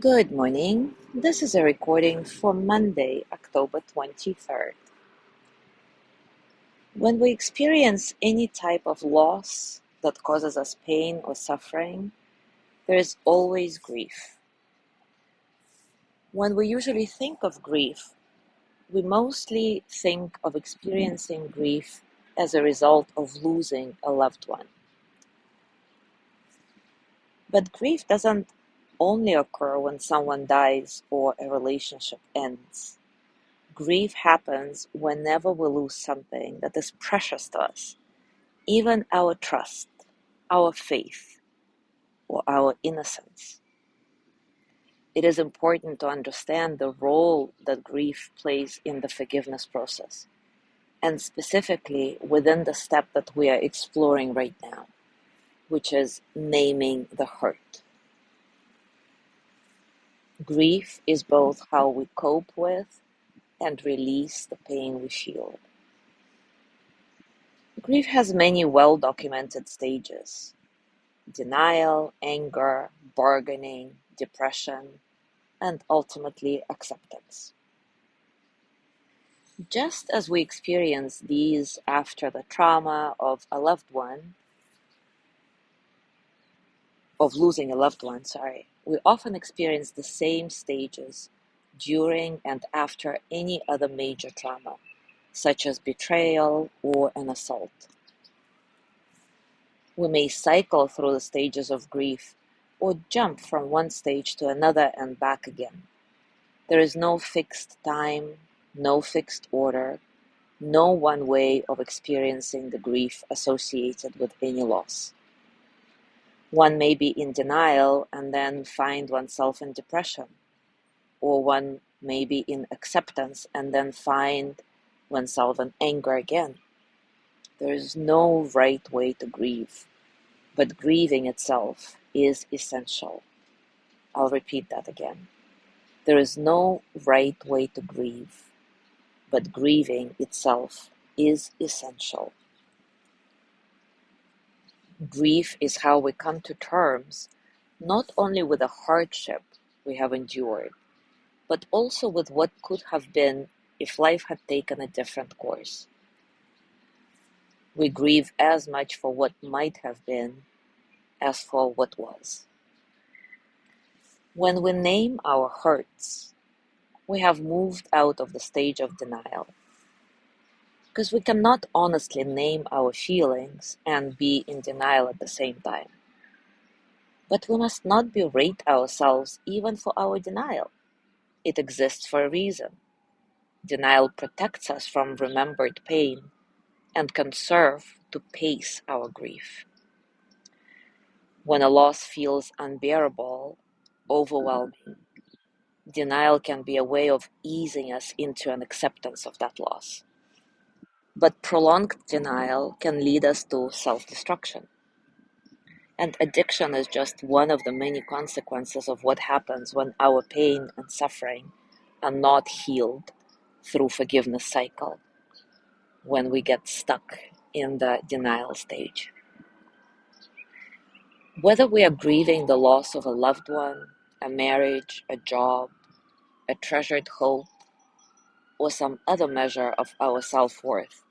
Good morning. This is a recording for Monday, October 23rd. When we experience any type of loss that causes us pain or suffering, there is always grief. When we usually think of grief, we mostly think of experiencing grief as a result of losing a loved one. But grief doesn't only occur when someone dies or a relationship ends. Grief happens whenever we lose something that is precious to us, even our trust, our faith, or our innocence. It is important to understand the role that grief plays in the forgiveness process, and specifically within the step that we are exploring right now, which is naming the hurt. Grief is both how we cope with and release the pain we feel. Grief has many well-documented stages: denial, anger, bargaining, depression, and ultimately acceptance. Just as we experience these after the trauma of losing a loved one, we often experience the same stages during and after any other major trauma, such as betrayal or an assault. We may cycle through the stages of grief or jump from one stage to another and back again. There is no fixed time, no fixed order, no one way of experiencing the grief associated with any loss. One may be in denial and then find oneself in depression, or one may be in acceptance and then find oneself in anger again. There is no right way to grieve, but grieving itself is essential. I'll repeat that again. There is no right way to grieve, but grieving itself is essential. Grief is how we come to terms not only with the hardship we have endured, but also with what could have been if life had taken a different course. We grieve as much for what might have been as for what was. When we name our hurts, we have moved out of the stage of denial, because we cannot honestly name our feelings and be in denial at the same time. But we must not berate ourselves even for our denial. It exists for a reason. Denial protects us from remembered pain and can serve to pace our grief. When a loss feels unbearable, overwhelming, denial can be a way of easing us into an acceptance of that loss. But prolonged denial can lead us to self-destruction. And addiction is just one of the many consequences of what happens when our pain and suffering are not healed through forgiveness cycle, when we get stuck in the denial stage. Whether we are grieving the loss of a loved one, a marriage, a job, a treasured hope, or some other measure of our self-worth,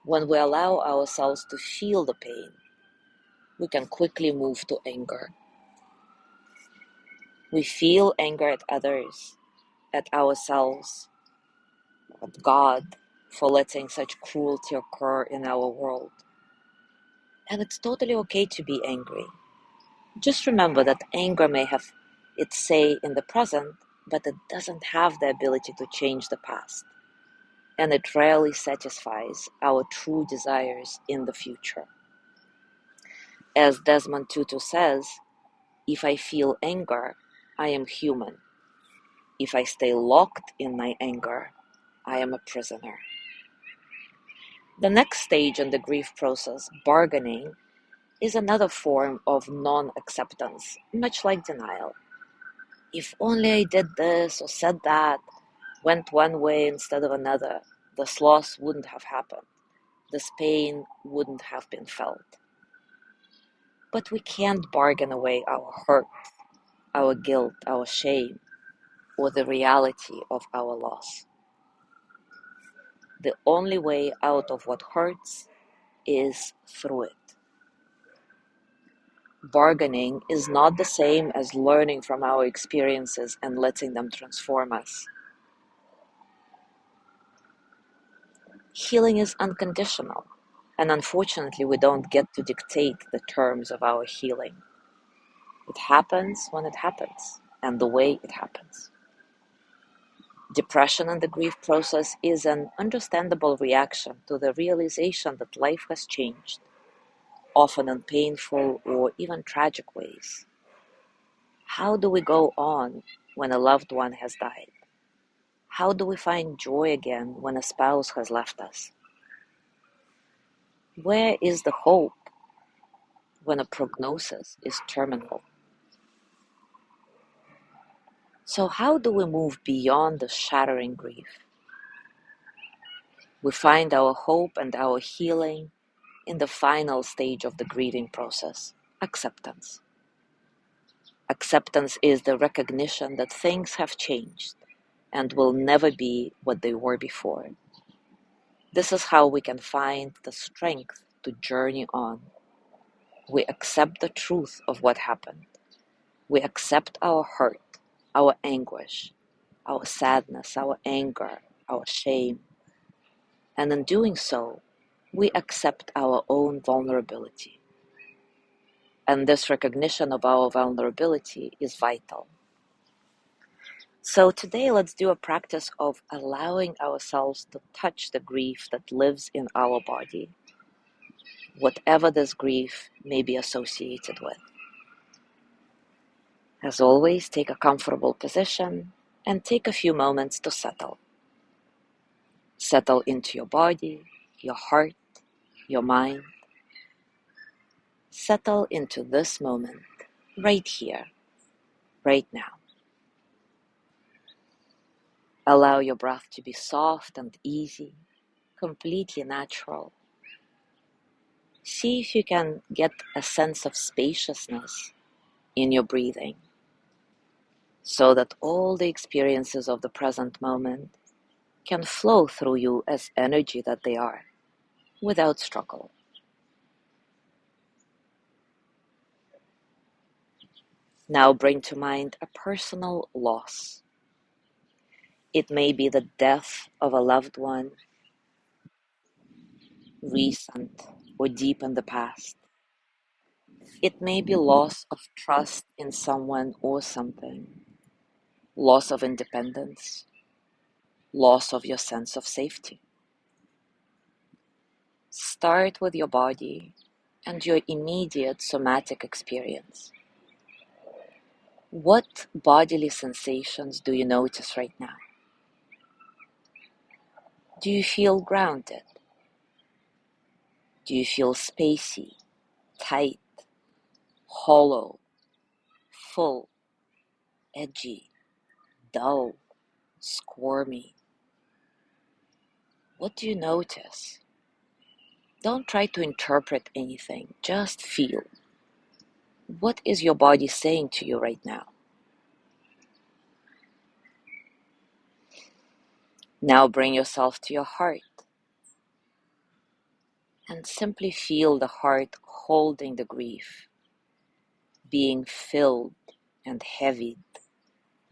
when we allow ourselves to feel the pain, we can quickly move to anger. We feel anger at others, at ourselves, at God for letting such cruelty occur in our world. And it's totally okay to be angry. Just remember that anger may have its say in the present, but it doesn't have the ability to change the past. And it rarely satisfies our true desires in the future. As Desmond Tutu says, if I feel anger, I am human. If I stay locked in my anger, I am a prisoner. The next stage in the grief process, bargaining, is another form of non-acceptance, much like denial. If only I did this or said that, went one way instead of another, this loss wouldn't have happened. This pain wouldn't have been felt. But we can't bargain away our hurt, our guilt, our shame, or the reality of our loss. The only way out of what hurts is through it. Bargaining is not the same as learning from our experiences and letting them transform us. Healing is unconditional, and unfortunately, we don't get to dictate the terms of our healing. It happens when it happens, and the way it happens. Depression in the grief process is an understandable reaction to the realization that life has changed, often in painful or even tragic ways. How do we go on when a loved one has died? How do we find joy again when a spouse has left us? Where is the hope when a prognosis is terminal? So how do we move beyond the shattering grief? We find our hope and our healing in the final stage of the grieving process, acceptance. Acceptance is the recognition that things have changed and will never be what they were before. This is how we can find the strength to journey on. We accept the truth of what happened. We accept our hurt, our anguish, our sadness, our anger, our shame. And in doing so, we accept our own vulnerability. And this recognition of our vulnerability is vital. So today, let's do a practice of allowing ourselves to touch the grief that lives in our body, whatever this grief may be associated with. As always, take a comfortable position and take a few moments to settle. Settle into your body, your heart, your mind. Settle into this moment, right here, right now. Allow your breath to be soft and easy, completely natural. See if you can get a sense of spaciousness in your breathing, so that all the experiences of the present moment can flow through you as energy that they are, without struggle. Now bring to mind a personal loss. It may be the death of a loved one, recent or deep in the past. It may be loss of trust in someone or something, loss of independence, loss of your sense of safety. Start with your body and your immediate somatic experience. What bodily sensations do you notice right now? Do you feel grounded? Do you feel spacey, tight, hollow, full, edgy, dull, squirmy? What do you notice? Don't try to interpret anything, just feel. What is your body saying to you right now? Now bring yourself to your heart and simply feel the heart holding the grief, being filled and heavied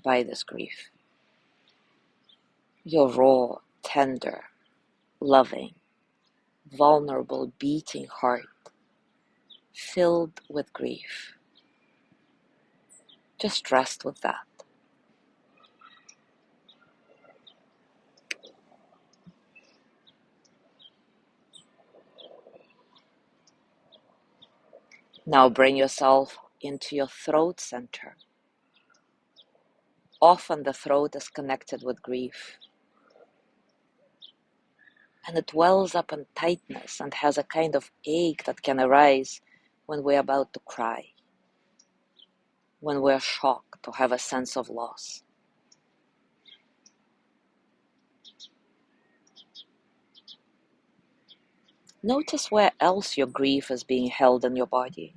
by this grief. Your raw, tender, loving, vulnerable, beating heart filled with grief. Just rest with that. Now bring yourself into your throat center. Often the throat is connected with grief, and it wells up in tightness and has a kind of ache that can arise when we're about to cry, when we're shocked or have a sense of loss. Notice where else your grief is being held in your body.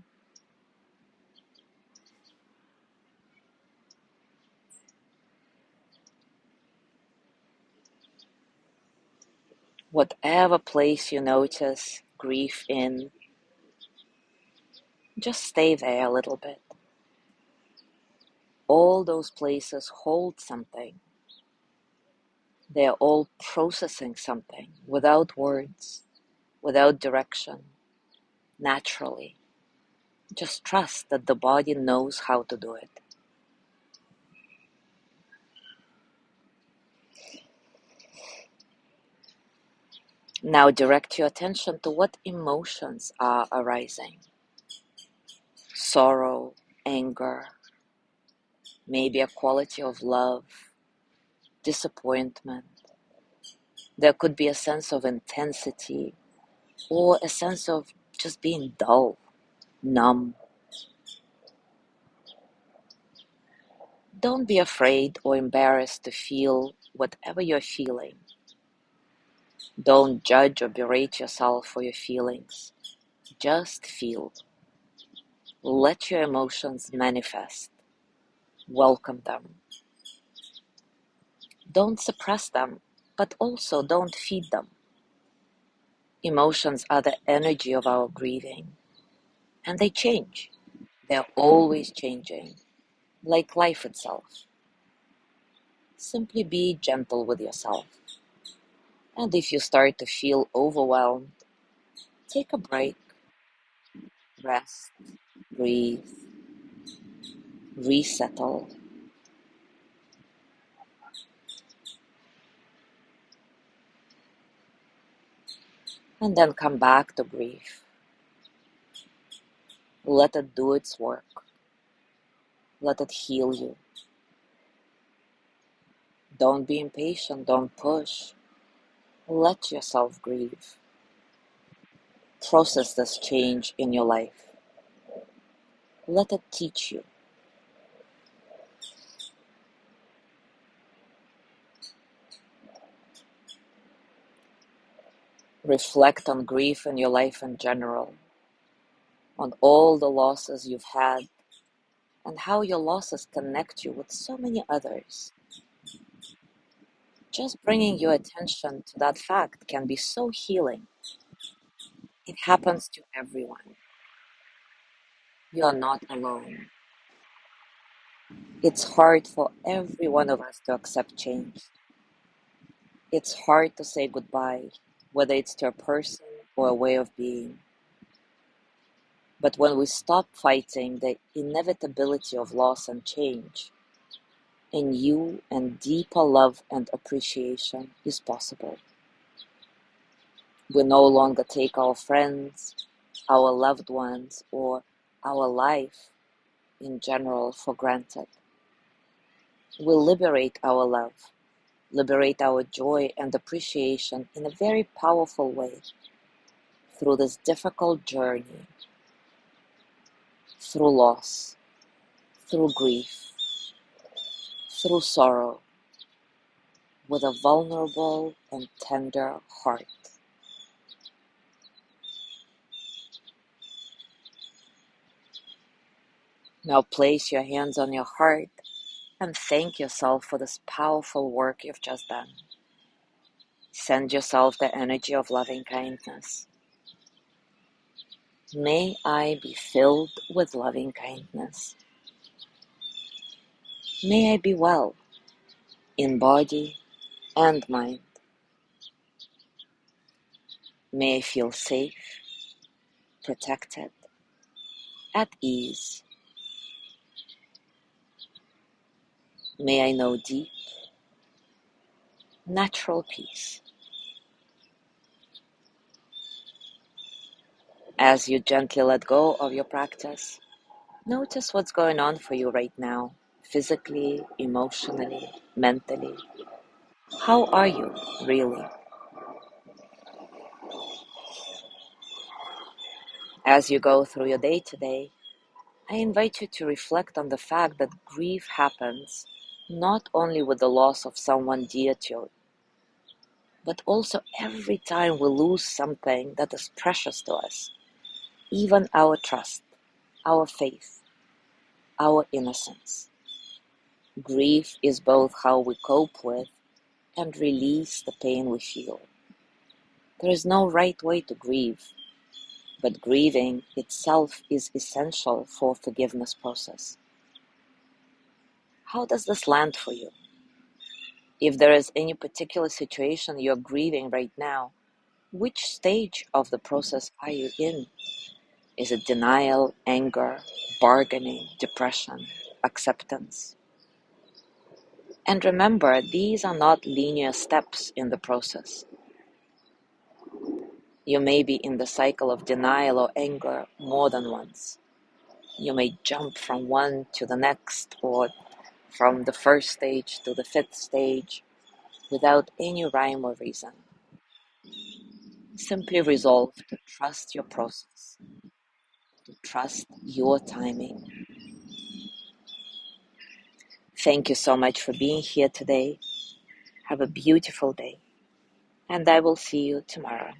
Whatever place you notice grief in, just stay there a little bit. All those places hold something. They're all processing something without words, without direction, naturally. Just trust that the body knows how to do it. Now direct your attention to what emotions are arising. Sorrow, anger, maybe a quality of love, disappointment. There could be a sense of intensity or a sense of just being dull, numb. Don't be afraid or embarrassed to feel whatever you're feeling. Don't judge or berate yourself for your feelings. Just feel. Let your emotions manifest. Welcome them. Don't suppress them, but also don't feed them. Emotions are the energy of our grieving, and they change. They're always changing, like life itself. Simply be gentle with yourself. And if you start to feel overwhelmed, take a break, rest, breathe, resettle, and then come back to grief. Let it do its work. Let it heal you. Don't be impatient, don't push. Let yourself grieve. Process this change in your life. Let it teach you. Reflect on grief in your life in general, on all the losses you've had, and how your losses connect you with so many others. Just bringing your attention to that fact can be so healing. It happens to everyone. You are not alone. It's hard for every one of us to accept change. It's hard to say goodbye, whether it's to a person or a way of being. But when we stop fighting the inevitability of loss and change, a new and deeper love and appreciation is possible. We no longer take our friends, our loved ones, or our life in general for granted. We liberate our love, liberate our joy and appreciation in a very powerful way through this difficult journey, through loss, through grief, through sorrow, with a vulnerable and tender heart. Now place your hands on your heart and thank yourself for this powerful work you've just done. Send yourself the energy of loving kindness. May I be filled with loving kindness. May I be well in body and mind. May I feel safe, protected, at ease. May I know deep, natural peace. As you gently let go of your practice, notice what's going on for you right now, physically, emotionally, mentally. How are you, really? As you go through your day today, I invite you to reflect on the fact that grief happens not only with the loss of someone dear to you, but also every time we lose something that is precious to us, even our trust, our faith, our innocence. Grief is both how we cope with and release the pain we feel. There is no right way to grieve, but grieving itself is essential for forgiveness process. How does this land for you? If there is any particular situation you're grieving right now, which stage of the process are you in? Is it denial, anger, bargaining, depression, acceptance? And remember, these are not linear steps in the process. You may be in the cycle of denial or anger more than once. You may jump from one to the next, or from the first stage to the fifth stage, without any rhyme or reason. Simply resolve to trust your process, to trust your timing. Thank you so much for being here today. Have a beautiful day, and I will see you tomorrow.